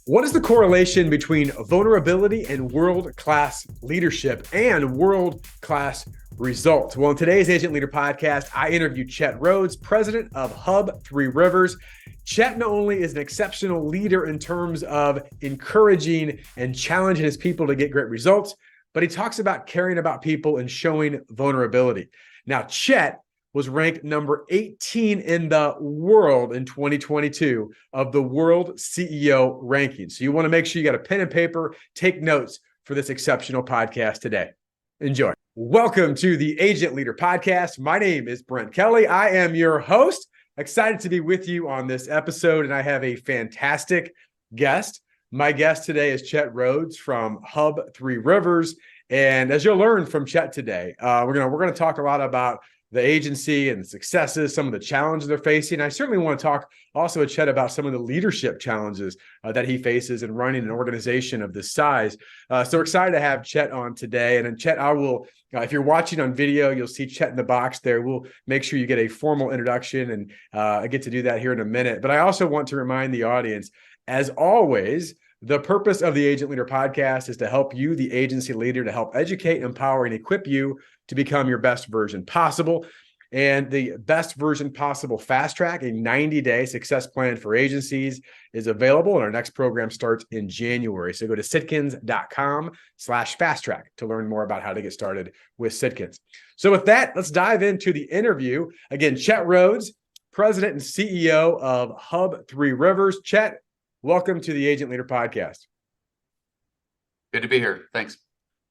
What is the correlation between vulnerability and world-class leadership and world-class results? Well, in today's Agent Leader podcast, I interview Chet Rhoads, president of Hub Three Rivers. Chet not only is an exceptional leader in terms of encouraging and challenging his people to get great results, but he talks about caring about people and showing vulnerability. Now, Chet was ranked number 18 in the world in 2022 of the World CEO Rankings. So you want to make sure you got a pen and paper, take notes for this exceptional podcast today. Enjoy. Welcome to the Agent Leader Podcast. My name is Brent Kelly. I am your host. Excited to be with you on this episode, and I have a fantastic guest. My guest today is Chet Rhoads from Hub Three Rivers. And as you'll learn from Chet today, we're gonna talk a lot about the agency and the successes, some of the challenges they're facing. I certainly want to talk also with Chet about some of the leadership challenges that he faces in running an organization of this size. So we're excited to have Chet on today. And then Chet, I will, if you're watching on video, you'll see Chet in the box there. We'll make sure you get a formal introduction, and I get to do that here in a minute. But I also want to remind the audience, as always, the purpose of the Agent Leader Podcast is to help you, the agency leader, to help educate, empower, and equip you to become your best version possible. And the Best Version Possible Fast Track, a 90-day success plan for agencies, is available, and our next program starts in January. So go to sitkins.com/fast track to learn more about how to get started with Sitkins. So with that, let's dive into the interview. Again, Chet Rhoads, president and CEO of Hub Three Rivers. Chet, welcome to the Agent Leader Podcast. Good to be here. Thanks.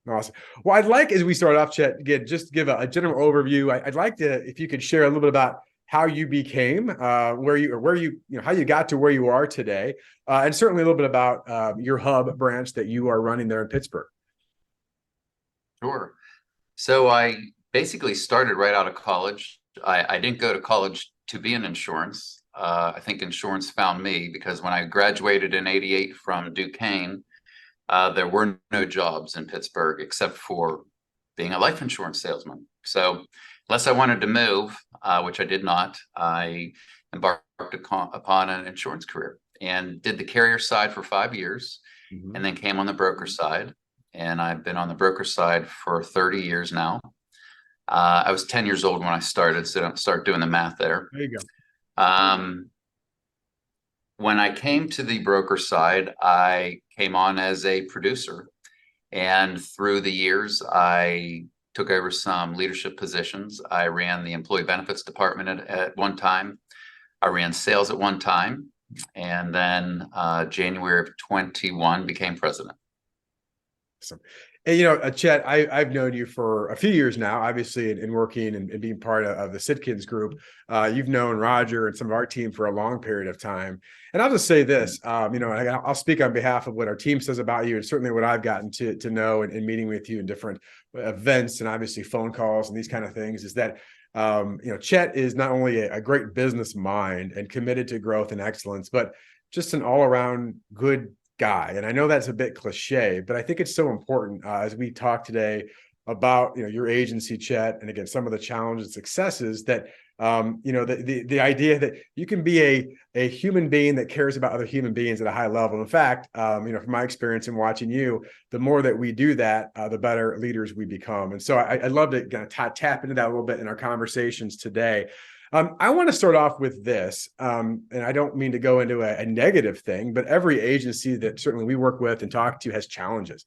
Awesome. Well, I'd like, as we start off, Chet, again, just give a general overview. I'd like to, if you could share a little bit about how you became, how you got to where you are today, and certainly a little bit about your hub branch that you are running there in Pittsburgh. Sure. So I basically started right out of college. I didn't go to college to be in insurance. I think insurance found me, because when I graduated in '88 from Duquesne, there were no jobs in Pittsburgh except for being a life insurance salesman. So unless I wanted to move, which I did not, I embarked upon an insurance career and did the carrier side for 5 years, and then came on the broker side. And I've been on the broker side for 30 years now. I was 10 years old when I started, so don't start doing the math there. There you go. When I came to the broker side, I came on as a producer, and through the years, I took over some leadership positions. I ran the employee benefits department at one time. I ran sales at one time, and then January of 21 became president. Awesome. And, Chet, I've known you for a few years now, obviously, in working and being part of the Sitkins group. You've known Roger and some of our team for a long period of time. And I'll just say this, I'll speak on behalf of what our team says about you, and certainly what I've gotten to know in meeting with you in different events and obviously phone calls and these kind of things, is that Chet is not only a great business mind and committed to growth and excellence, but just an all-around good guy. And I know that's a bit cliche, but I think it's so important as we talk today about your agency, Chet, and again some of the challenges and successes that the idea that you can be a human being that cares about other human beings at a high level. In fact, from my experience in watching you, the more that we do that, the better leaders we become. And so I'd love to kind of tap into that a little bit in our conversations today. I want to start off with this, and I don't mean to go into a negative thing, but every agency that certainly we work with and talk to has challenges.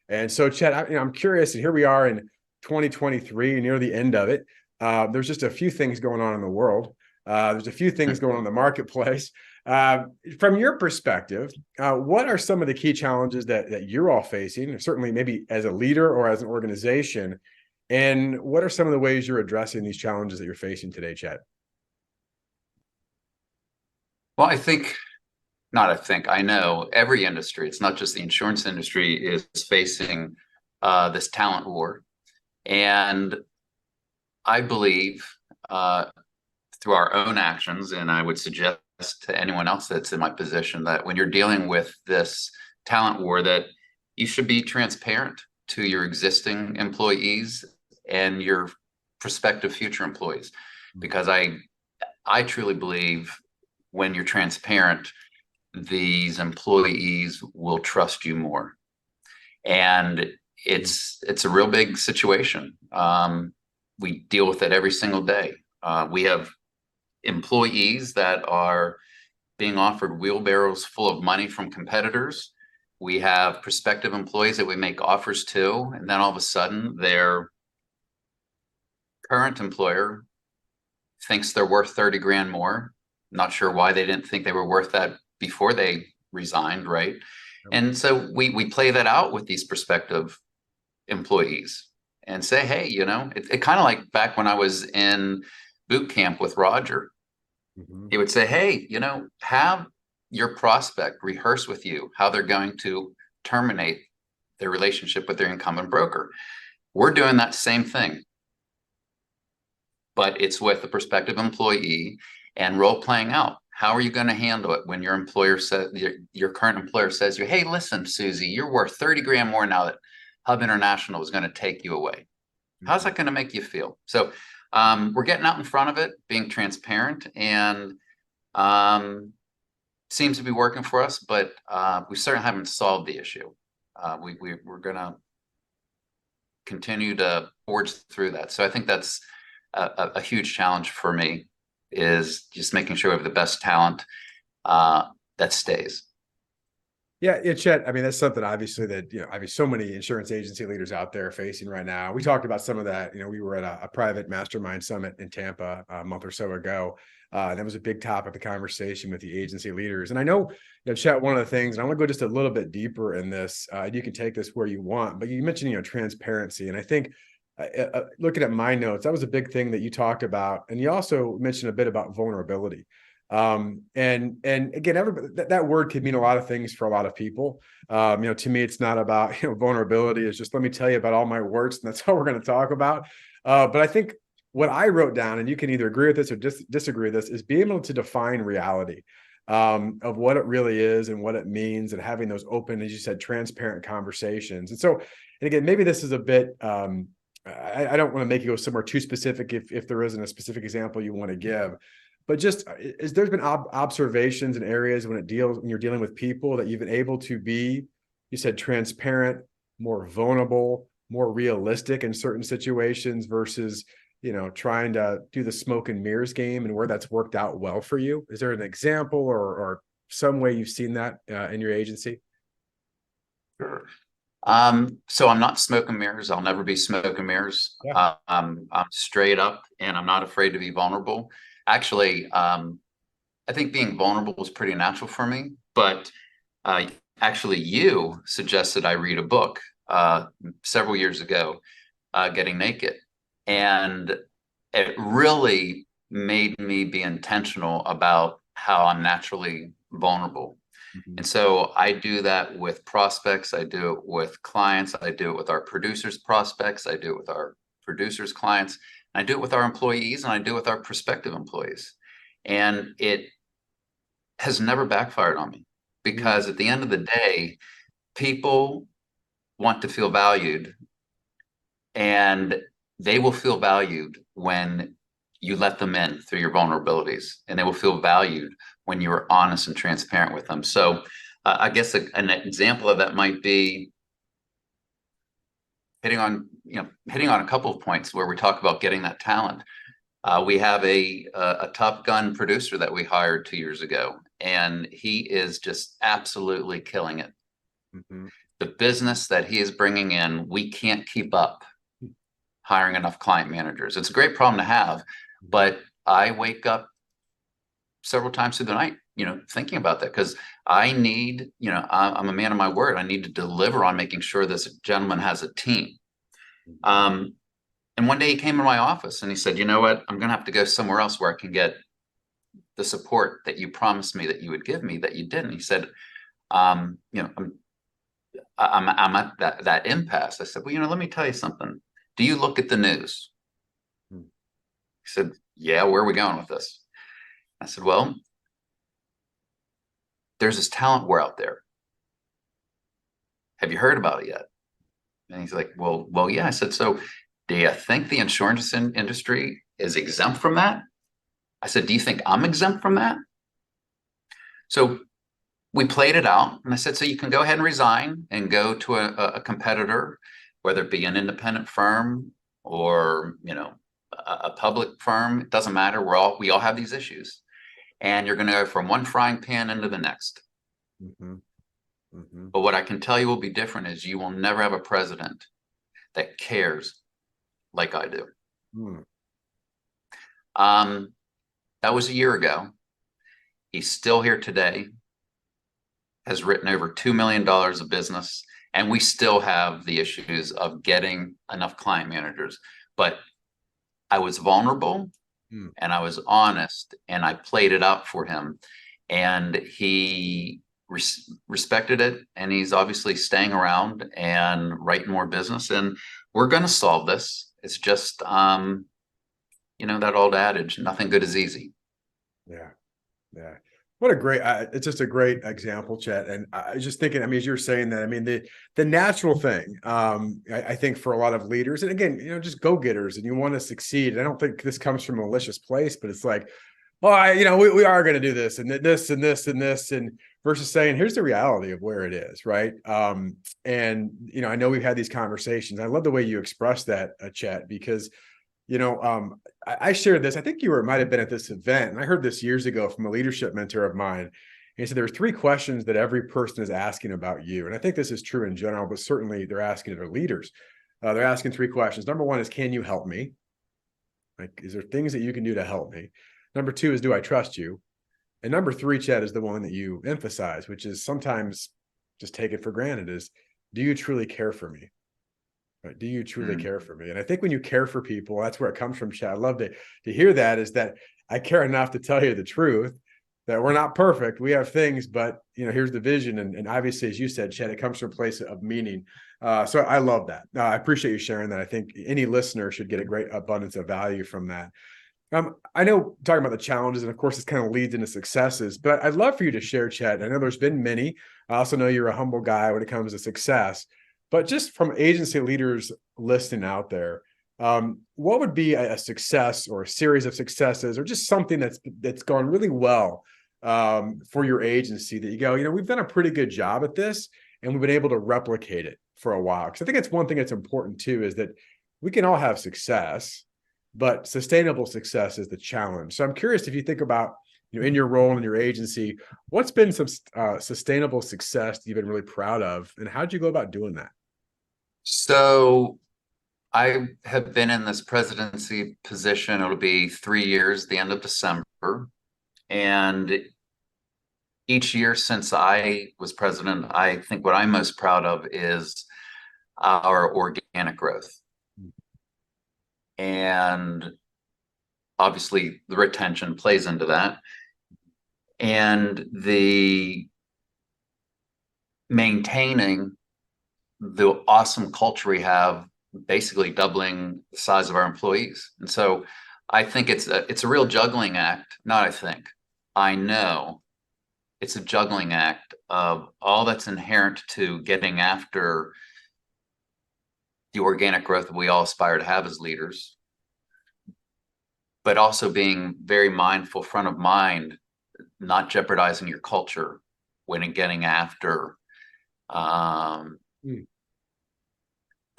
And so, Chet, I'm curious, and here we are in 2023, near the end of it. There's just a few things going on in the world. There's a few things going on in the marketplace. From your perspective, what are some of the key challenges that you're all facing, certainly maybe as a leader or as an organization? And what are some of the ways you're addressing these challenges that you're facing today, Chet? Well, I know every industry, it's not just the insurance industry, is facing this talent war. And I believe through our own actions, and I would suggest to anyone else that's in my position, that when you're dealing with this talent war, that you should be transparent to your existing employees and your prospective future employees. Because I truly believe when you're transparent, these employees will trust you more. And it's a real big situation. We deal with it every single day. We have employees that are being offered wheelbarrows full of money from competitors. We have prospective employees that we make offers to, and then all of a sudden their current employer thinks they're worth 30 grand more. Not sure why they didn't think they were worth that before they resigned, right? And so we play that out with these prospective employees and say, hey, it kind of like back when I was in boot camp with Roger. He would say, hey, have your prospect rehearse with you how they're going to terminate their relationship with their incumbent broker. We're doing that same thing, but it's with the prospective employee and role playing out. How are you going to handle it when your employer says, your current employer says to you, hey, listen, Susie, you're worth 30 grand more now that Hub International is going to take you away. How's that going to make you feel? So we're getting out in front of it, being transparent, and seems to be working for us, but we certainly haven't solved the issue. We're going to continue to forge through that. So I think that's a huge challenge for me, is just making sure we have the best talent that stays. Yeah, Chet. I mean, that's something obviously that, so many insurance agency leaders out there are facing right now. We talked about some of that. We were at a private mastermind summit in Tampa a month or so ago. That was a big topic of conversation with the agency leaders. And I know, Chet, one of the things, and I want to go just a little bit deeper in this, you can take this where you want, but you mentioned, transparency. And I think looking at my notes, that was a big thing that you talked about. And you also mentioned a bit about vulnerability. And again, that word could mean a lot of things for a lot of people. To me, it's not about, vulnerability. It's just, let me tell you about all my warts, and that's all we're going to talk about. But I think what I wrote down, and you can either agree with this or disagree with this, is being able to define reality of what it really is and what it means, and having those open, as you said, transparent conversations. And so, and again, maybe this is a bit, I don't want to make you go somewhere too specific if there isn't a specific example you want to give. But just, there's been observations in areas when you're dealing with people that you've been able to be, you said, transparent, more vulnerable, more realistic in certain situations versus, trying to do the smoke and mirrors game, and where that's worked out well for you? Is there an example or some way you've seen that in your agency? Sure. So I'm not smoke and mirrors. I'll never be smoke and mirrors. Yeah. I'm straight up, and I'm not afraid to be vulnerable. Actually, I think being vulnerable was pretty natural for me, but actually you suggested I read a book several years ago, Getting Naked. And it really made me be intentional about how I'm naturally vulnerable. And so I do that with prospects. I do it with clients. I do it with our producers' prospects. I do it with our producers' clients. I do it with our employees, and I do it with our prospective employees. And it has never backfired on me, because at the end of the day, people want to feel valued, and they will feel valued when you let them in through your vulnerabilities, and they will feel valued when you are honest and transparent with them. So I guess an example of that might be hitting on a couple of points where we talk about getting that talent. We have a Top Gun producer that we hired 2 years ago, and he is just absolutely killing it. The business that he is bringing in, we can't keep up hiring enough client managers. It's a great problem to have, but I wake up several times through the night, thinking about that, because I need, I'm a man of my word. I need to deliver on making sure this gentleman has a team. And one day he came in my office and he said, you know what, I'm going to have to go somewhere else where I can get the support that you promised me that you would give me, that you didn't. He said, I'm at that impasse. I said, well, let me tell you something. Do you look at the news? He said, yeah, where are we going with this? I said, well, there's this talent war out there. Have you heard about it yet? And he's like, well, yeah. I said, so do you think the insurance industry is exempt from that? I said, do you think I'm exempt from that? So we played it out, and I said, so you can go ahead and resign and go to a competitor, whether it be an independent firm or, a public firm. It doesn't matter. We all have these issues, and you're going to go from one frying pan into the next. Mm-hmm. Mm-hmm. But what I can tell you will be different is you will never have a president that cares like I do. Mm. That was a year ago. He's still here today, has written over $2 million of business, and we still have the issues of getting enough client managers. But I was vulnerable and I was honest, and I played it out for him, and he respected it, and he's obviously staying around and writing more business, and we're going to solve this. It's just that old adage, nothing good is easy. Yeah. Yeah. What a great, it's just a great example, Chet. And I was just thinking, I mean, as you're saying that, I mean, the natural thing, I think for a lot of leaders, and again, just go-getters, and you want to succeed. I don't think this comes from a malicious place, but it's like, well, we are going to do this and this and this and this, and versus saying, here's the reality of where it is, right? And I know we've had these conversations. I love the way you express that, Chet, because I shared this. I think might have been at this event, and I heard this years ago from a leadership mentor of mine. And he said there's 3 questions that every person is asking about you, and I think this is true in general, but certainly they're asking their leaders. They're asking 3 questions. Number 1 is, can you help me? Like, is there things that you can do to help me? Number 2 is, do I trust you? And number 3, Chad, is the one that you emphasize, which is sometimes just take it for granted, is, do you truly care for me? Right? Do you truly care for me? And I think when you care for people, that's where it comes from, Chad. I love to hear that, is that I care enough to tell you the truth, that we're not perfect. We have things, but here's the vision. And obviously, as you said, Chad, it comes from a place of meaning. So I love that. I appreciate you sharing that. I think any listener should get a great abundance of value from that. I know talking about the challenges, and of course, this kind of leads into successes, but I'd love for you to share, Chad. I know there's been many. I also know you're a humble guy when it comes to success, but just from agency leaders listening out there, what would be a success or a series of successes, or just something that's gone really well for your agency that you go, we've done a pretty good job at this, and we've been able to replicate it for a while? Because I think it's one thing that's important too, is that we can all have success, but sustainable success is the challenge. So I'm curious, if you think about, in your role in your agency, what's been some sustainable success that you've been really proud of, and how'd you go about doing that? So I have been in this presidency position. It'll be 3 years, the end of December. And each year since I was president, I think what I'm most proud of is our organic growth. And obviously the retention plays into that. And the maintaining the awesome culture we have, basically doubling the size of our employees. And so I think it's a real juggling act. I know it's a juggling act of all that's inherent to getting after the organic growth that we all aspire to have as leaders, but also being very mindful, front of mind, not jeopardizing your culture when getting after the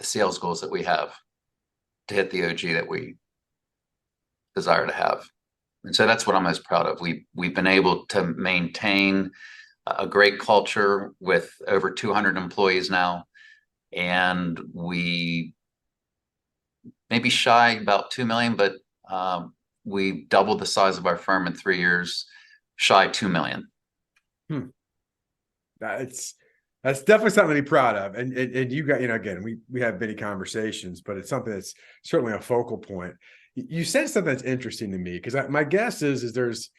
sales goals that we have to hit the OG that we desire to have. And so that's what I'm most proud of. We've been able to maintain a great culture with over 200 employees now, and we maybe shy about 2 million, but we doubled the size of our firm in 3 years, shy 2 million. That's definitely something to be proud of. And you got, again, we have many conversations, but it's something that's certainly a focal point. You said something that's interesting to me, because my guess is there's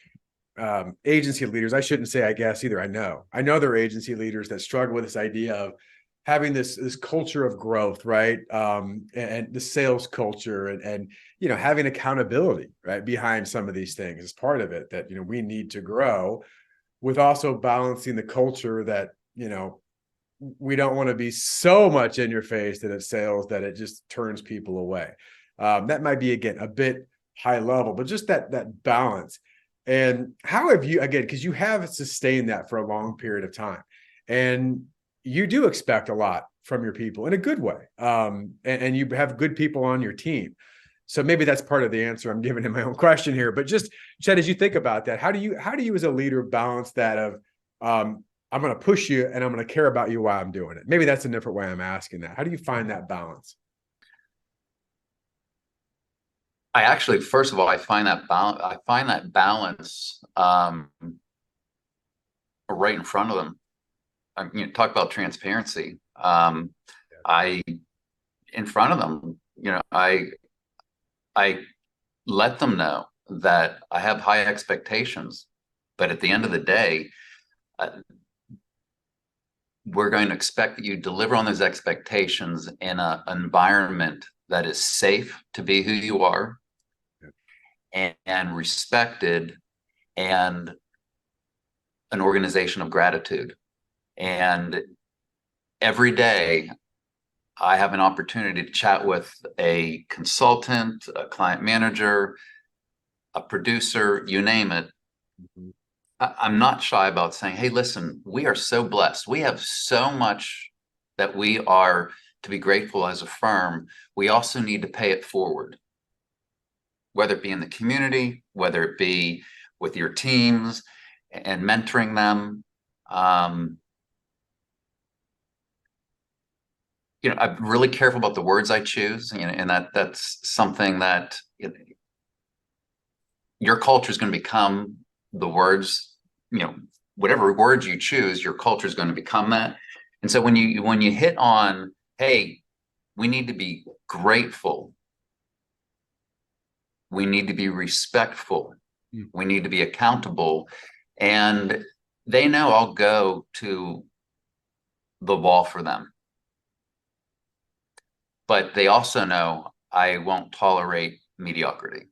agency leaders. I shouldn't say I guess either. I know there are agency leaders that struggle with this idea of having this culture of growth, right? And the sales culture, and having accountability, right, behind some of these things as part of it, that we need to grow, with also balancing the culture that we don't want to be so much in your face that it's sales that it just turns people away. That might be, again, a bit high level, but just that balance. And how have you, again, because you have sustained that for a long period of time, and you do expect a lot from your people in a good way. And you have good people on your team. So maybe that's part of the answer I'm giving in my own question here. But just, Chet, as you think about that, how do you as a leader balance that of I'm going to push you and I'm going to care about you while I'm doing it? Maybe that's a different way I'm asking that. How do you find that balance? I actually, first of all, I find that balance. I find that balance right in front of them. Talk about transparency. I in front of them. I let them know that I have high expectations, but at the end of the day, we're going to expect that you deliver on those expectations in an environment that is safe to be who you are, and respected, and an organization of gratitude. And every day I have an opportunity to chat with a consultant, a client manager, a producer, you name it. Mm-hmm. I'm not shy about saying, hey, listen, we are so blessed. We have so much that we are to be grateful as a firm. We also need to pay it forward, whether it be in the community, whether it be with your teams and mentoring them. I'm really careful about the words I choose, and that's something that your culture is going to become the words. Whatever words you choose, your culture is going to become that. And so when you hit on, hey, we need to be grateful, we need to be respectful, we need to be accountable, and they know I'll go to the wall for them. But they also know I won't tolerate mediocrity.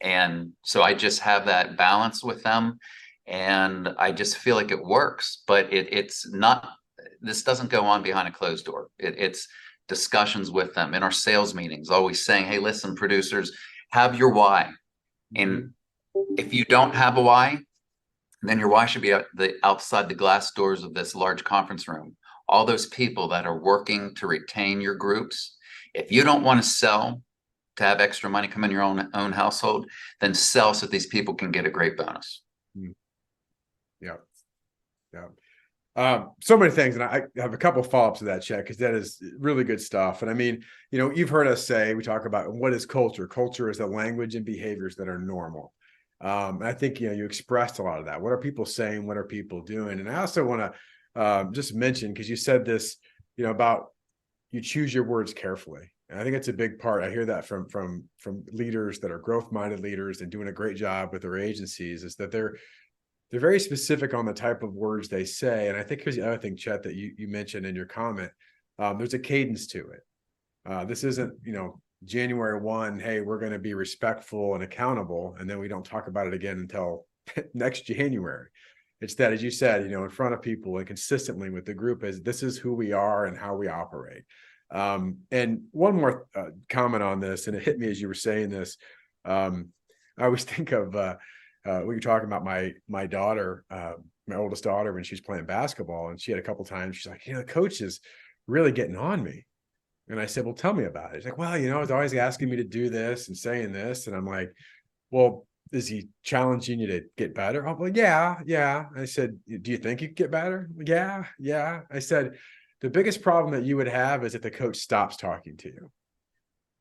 And so I just have that balance with them, and I just feel like it works. But it's not, this doesn't go on behind a closed door. It's discussions with them in our sales meetings, always saying, hey, listen, producers, have your why. And if you don't have a why, then your why should be outside the glass doors of this large conference room. All those people that are working to retain your groups, if you don't want to sell to have extra money come in your own household, then sell so that these people can get a great bonus. Yeah. So many things, and I have a couple follow-ups to that, Chet, because that is really good stuff. And I mean, you've heard us say, we talk about what is culture. Culture is the language and behaviors that are normal. And I think, you expressed a lot of that. What are people saying? What are people doing? And I also want to just mention, because you said this, about you choose your words carefully. And I think it's a big part. I hear that from leaders that are growth-minded leaders and doing a great job with their agencies, is that they're very specific on the type of words they say. And I think here's the other thing, Chet, that you mentioned in your comment. There's a cadence to it. This isn't, January 1, hey, we're going to be respectful and accountable, and then we don't talk about it again until next January. It's that, as you said, in front of people and consistently with the group, is this is who we are and how we operate. And one more comment on this, and it hit me as you were saying this. I always think of we were talking about my daughter, my oldest daughter, when she's playing basketball, and she had a couple times, she's like, the coach is really getting on me. And I said, well, tell me about it. He's like, well, he's always asking me to do this and saying this. And I'm like, well, is he challenging you to get better? Oh, well, yeah. I said, do you think you could get better? Yeah. I said, the biggest problem that you would have is if the coach stops talking to you,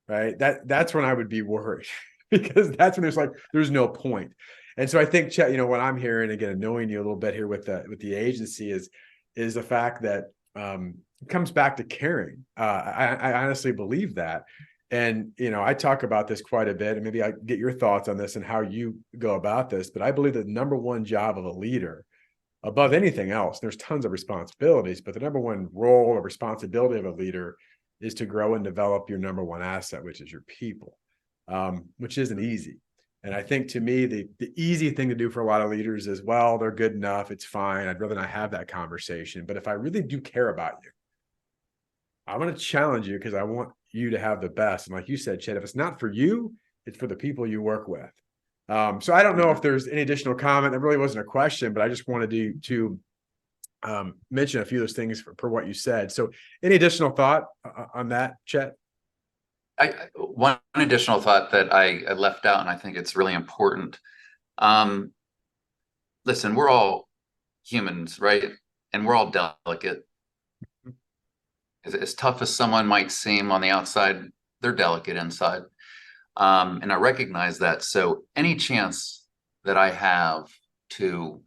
right? That's when I would be worried, because that's when there's no point. And so I think, Chet, what I'm hearing, again, knowing you a little bit here with the agency, is the fact that it comes back to caring. I honestly believe that. And, I talk about this quite a bit, and maybe I get your thoughts on this and how you go about this. But I believe that the number one job of a leader, above anything else, there's tons of responsibilities, but the number one role or responsibility of a leader is to grow and develop your number one asset, which is your people, which isn't easy. And I think, to me, the easy thing to do for a lot of leaders is, well, they're good enough, it's fine, I'd rather not have that conversation. But if I really do care about you, I'm going to challenge you, because I want you to have the best. And like you said, Chet, if it's not for you, it's for the people you work with. So I don't know if there's any additional comment. That really wasn't a question, but I just wanted to mention a few of those things for what you said. So any additional thought on that, Chet? One additional thought that I left out, and I think it's really important. Listen, we're all humans, right? And we're all delicate. As tough as someone might seem on the outside, they're delicate inside. And I recognize that. So any chance that I have to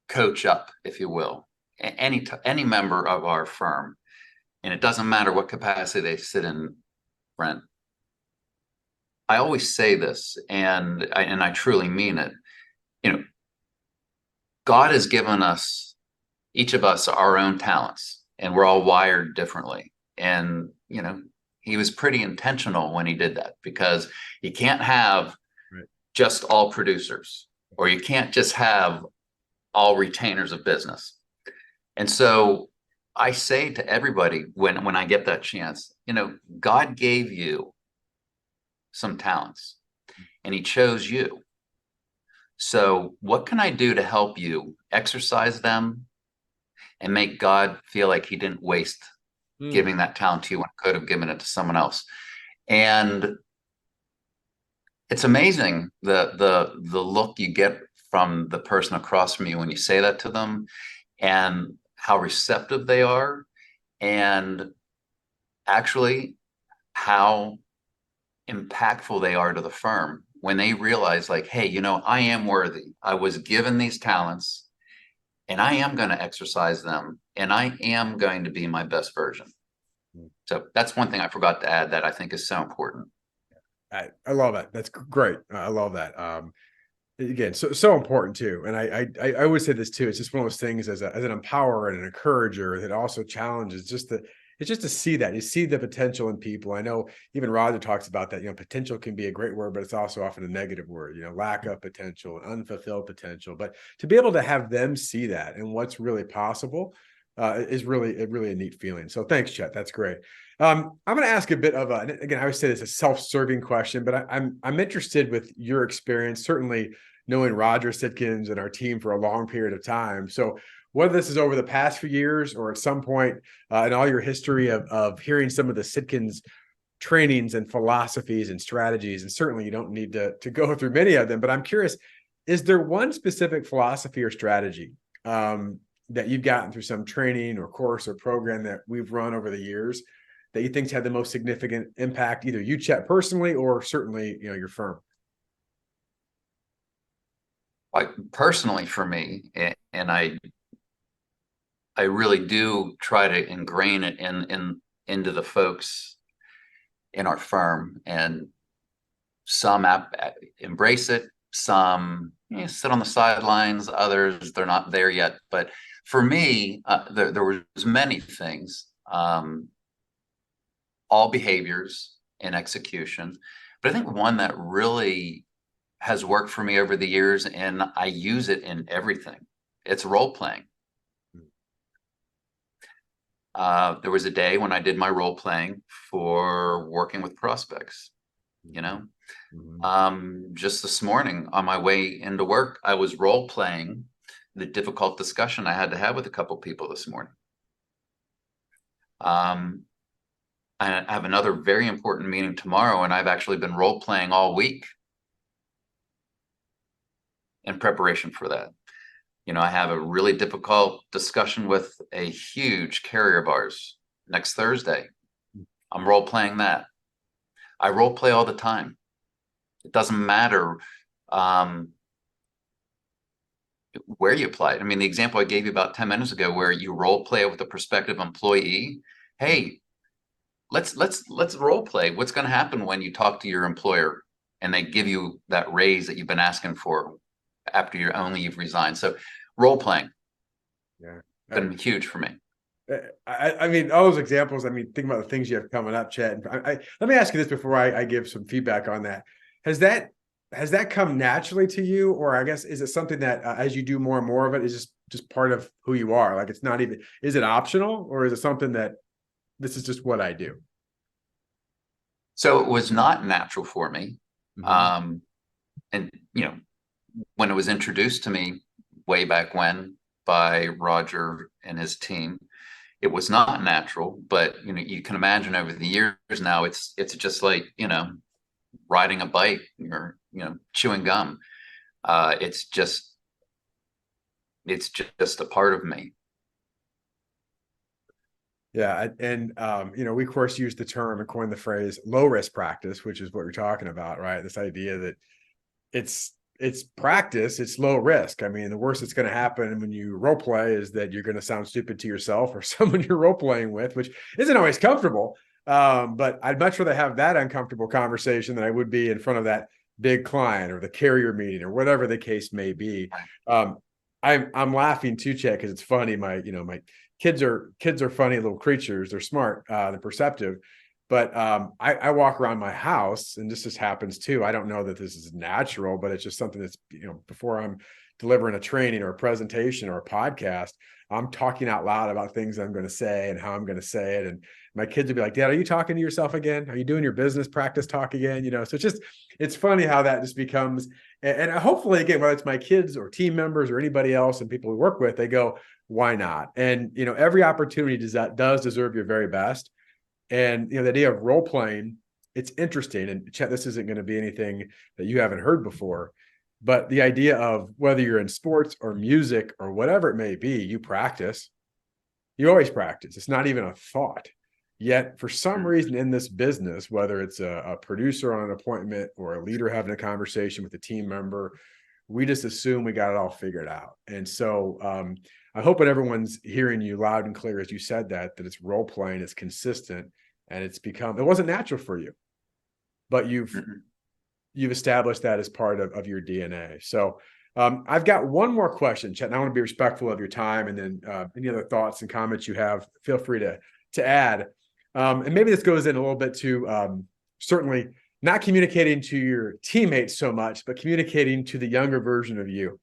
coach up, if you will, any member of our firm, and it doesn't matter what capacity they sit in, Brent, I always say this, and I truly mean it. You know, God has given us, each of us, our own talents, and we're all wired differently. And he was pretty intentional when he did that, because you can't have just all producers, or you can't just have all retainers of business. And so I say to everybody when I get that chance, God gave you some talents and he chose you. So what can I do to help you exercise them and make God feel like he didn't waste giving that talent to you when I could have given it to someone else? And it's amazing the look you get from the person across from you when you say that to them, and how receptive they are, and actually how impactful they are to the firm when they realize, like, hey, I am worthy. I was given these talents and I am going to exercise them, and I am going to be my best version. So that's one thing I forgot to add that I think is so important. I love that. That's great. I love that. Again, so important too. And I always say this too. It's just one of those things as an empowerer and an encourager that also challenges it's just to see that you see the potential in people. I know even Roger talks about that. Potential can be a great word, but it's also often a negative word. Lack of potential, unfulfilled potential. But to be able to have them see that and what's really possible is really a neat feeling. So thanks, Chet. That's great. I'm going to ask a bit of again, I always say it's a self-serving question, but I'm interested with your experience, certainly knowing Roger Sitkins and our team for a long period of time. So whether this is over the past few years or at some point in all your history of hearing some of the Sitkins trainings and philosophies and strategies, and certainly you don't need to go through many of them, but I'm curious, is there one specific philosophy or strategy that you've gotten through some training or course or program that we've run over the years that you think's had the most significant impact, either you, Chet, personally, or certainly, your firm? Like, personally for me, and I really do try to ingrain it into the folks in our firm, and some embrace it, some sit on the sidelines, others they're not there yet. But for me, there was many things, all behaviors and execution. But I think one that really has worked for me over the years, and I use it in everything, it's role playing. There was a day when I did my role playing for working with prospects. Just this morning on my way into work, I was role playing the difficult discussion I had to have with a couple people this morning. I have another very important meeting tomorrow, and I've actually been role playing all week in preparation for that. I have a really difficult discussion with a huge carrier of ours next Thursday. I'm role playing that. I role play all the time. It doesn't matter where you apply it. I mean, the example I gave you about 10 minutes ago, where you role play with a prospective employee. Hey, let's role play. What's going to happen when you talk to your employer and they give you that raise that you've been asking for after you've resigned? So role playing, been huge for me. I mean, all those examples, think about the things you have coming up, Chet. Let me ask you this before I give some feedback on that. Has that come naturally to you, or I guess, is it something that as you do more and more of it, is just part of who you are? Like, it's not even, is it optional, or is it something that this is just what I do? So it was not natural for me. and when it was introduced to me way back when by Roger and his team, it was not natural. But you can imagine over the years now, it's just like riding a bike or chewing gum. It's just a part of me. Yeah, and we of course use the term and coined the phrase low risk practice, which is what you're talking about, right? This idea that it's practice, it's low risk. I mean, the worst that's going to happen when you role play is that you're going to sound stupid to yourself or someone you're role playing with, which isn't always comfortable. But I'd much rather have that uncomfortable conversation than I would be in front of that big client or the carrier meeting or whatever the case may be. I'm laughing too, Chet, because it's funny. My kids are funny little creatures. They're smart, they're perceptive. But I walk around my house, and this just happens too. I don't know that this is natural, but it's just something that's, before I'm delivering a training or a presentation or a podcast, I'm talking out loud about things I'm going to say and how I'm going to say it. And my kids would be like, Dad, are you talking to yourself again? Are you doing your business practice talk again? So it's funny how that just becomes, and hopefully, again, whether it's my kids or team members or anybody else and people we work with, they go, why not? And, every opportunity does deserve your very best. And, the idea of role playing, it's interesting. And Chet, this isn't going to be anything that you haven't heard before, but the idea of whether you're in sports or music or whatever it may be, you always practice. It's not even a thought. Yet for some reason in this business, whether it's a producer on an appointment or a leader having a conversation with a team member, we just assume we got it all figured out. And so I hope that everyone's hearing you loud and clear as you said that it's role playing, it's consistent, and it wasn't natural for you, but you've established that as part of your DNA. So I've got one more question, Chet, and I want to be respectful of your time, and then any other thoughts and comments you have, feel free to add. And maybe this goes in a little bit to certainly not communicating to your teammates so much, but communicating to the younger version of you.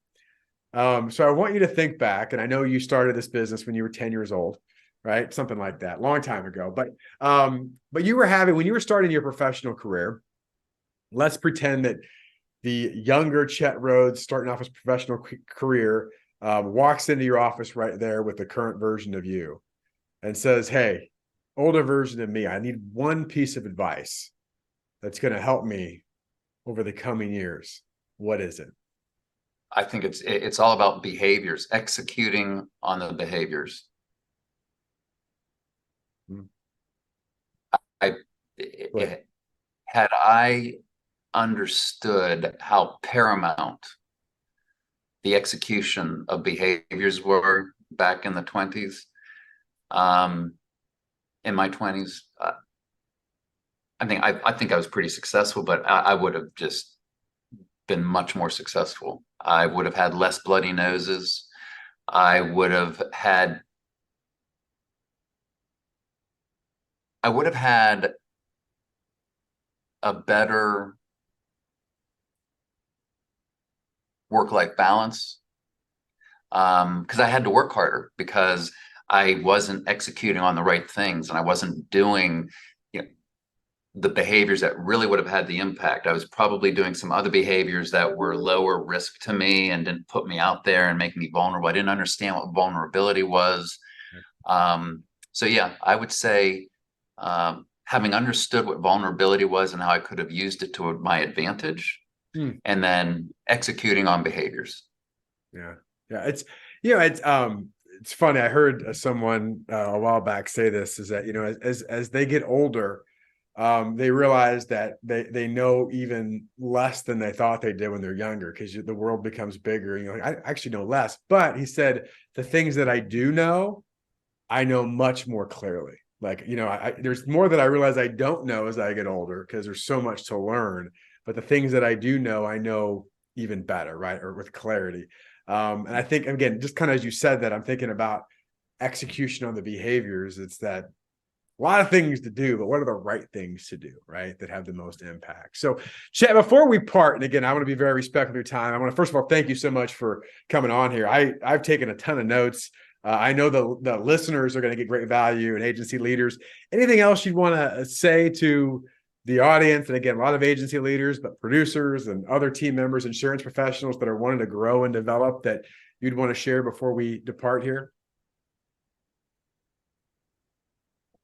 So I want you to think back, and I know you started this business when you were 10 years old, right? Something like that, long time ago. But when you were starting your professional career, let's pretend that the younger Chet Rhoads starting off his professional career walks into your office right there with the current version of you and says, hey, older version of me, I need one piece of advice that's going to help me over the coming years. What is it? I think it's all about behaviors, executing on the behaviors. Had I understood how paramount the execution of behaviors were back in the 20s, in my 20s, I think I was pretty successful, but I would have just been much more successful. I would have had less bloody noses. I would have had a better work-life balance, because I had to work harder because I wasn't executing on the right things, and I wasn't doing the behaviors that really would have had the impact. I was probably doing some other behaviors that were lower risk to me and didn't put me out there and make me vulnerable. I didn't understand what vulnerability was. So yeah, I would say having understood what vulnerability was and how I could have used it to my advantage, and then executing on behaviors. Yeah. It's funny. I heard someone a while back say this, is that, as they get older, they realize that they know even less than they thought they did when they're younger, because the world becomes bigger. I actually know less, but he said, the things that I do know, I know much more clearly. Like, there's more that I realize I don't know as I get older, because there's so much to learn, but the things that I do know, I know even better, right? Or with clarity. And I think, again, just kind of as you said that, I'm thinking about execution on the behaviors. It's that a lot of things to do, but what are the right things to do, right? That have the most impact. So, Chet, before we part, and again, I want to be very respectful of your time. I want to, first of all, thank you so much for coming on here. I've taken a ton of notes. I know the listeners are going to get great value, and agency leaders. Anything else you'd want to say to the audience, and again, a lot of agency leaders, but producers and other team members, insurance professionals that are wanting to grow and develop that you'd want to share before we depart here?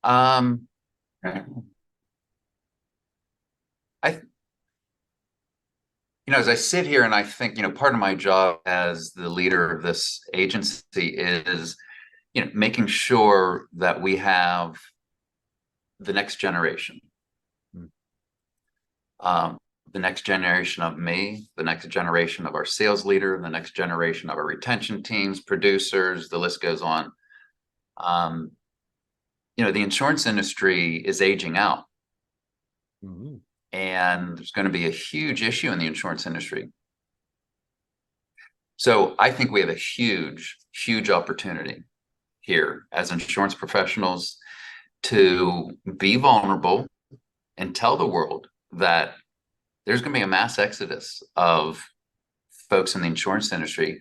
I as I sit here and I think, part of my job as the leader of this agency is, making sure that we have the next generation. The next generation of me, the next generation of our sales leader, the next generation of our retention teams, producers, the list goes on. The insurance industry is aging out. Mm-hmm. And there's going to be a huge issue in the insurance industry. So I think we have a huge, huge opportunity here as insurance professionals to be vulnerable and tell the world that there's going to be a mass exodus of folks in the insurance industry.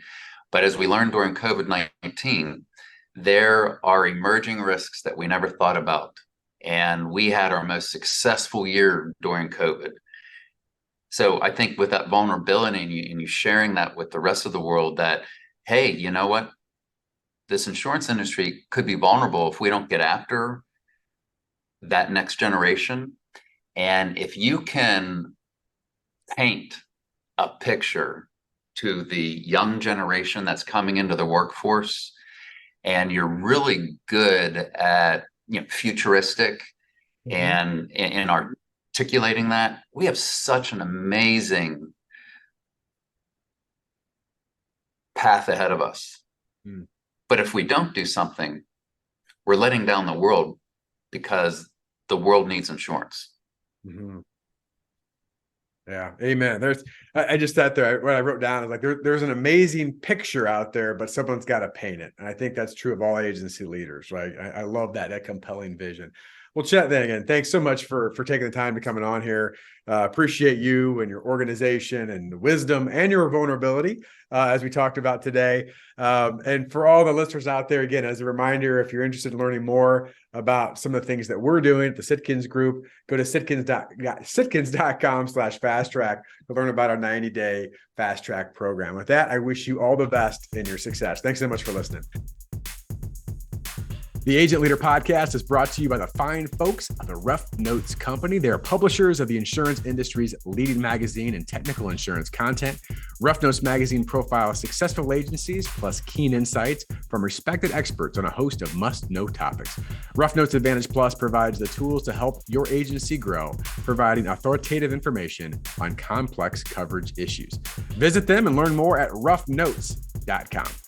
But as we learned during COVID-19, there are emerging risks that we never thought about. And we had our most successful year during COVID. So I think with that vulnerability and you sharing that with the rest of the world that, hey, you know what? This insurance industry could be vulnerable if we don't get after that next generation. And if you can paint a picture to the young generation that's coming into the workforce, and you're really good at futuristic and articulating that, we have such an amazing path ahead of us. But if we don't do something, we're letting down the world because the world needs insurance. Yeah, amen. I just sat there, what I wrote down is like, there's an amazing picture out there, but someone's got to paint it. And I think that's true of all agency leaders, right? I love that compelling vision. Well, Chet, then again, thanks so much for taking the time to coming on here. Appreciate you and your organization and the wisdom and your vulnerability as we talked about today. And for all the listeners out there, again, as a reminder, if you're interested in learning more about some of the things that we're doing at the Sitkins Group, go to sitkins.com/fast track to learn about our 90-day fast track program. With that, I wish you all the best in your success. Thanks so much for listening. The Agent Leader Podcast is brought to you by the fine folks of the Rough Notes Company. They are publishers of the insurance industry's leading magazine and technical insurance content. Rough Notes magazine profiles successful agencies plus keen insights from respected experts on a host of must-know topics. Rough Notes Advantage Plus provides the tools to help your agency grow, providing authoritative information on complex coverage issues. Visit them and learn more at roughnotes.com.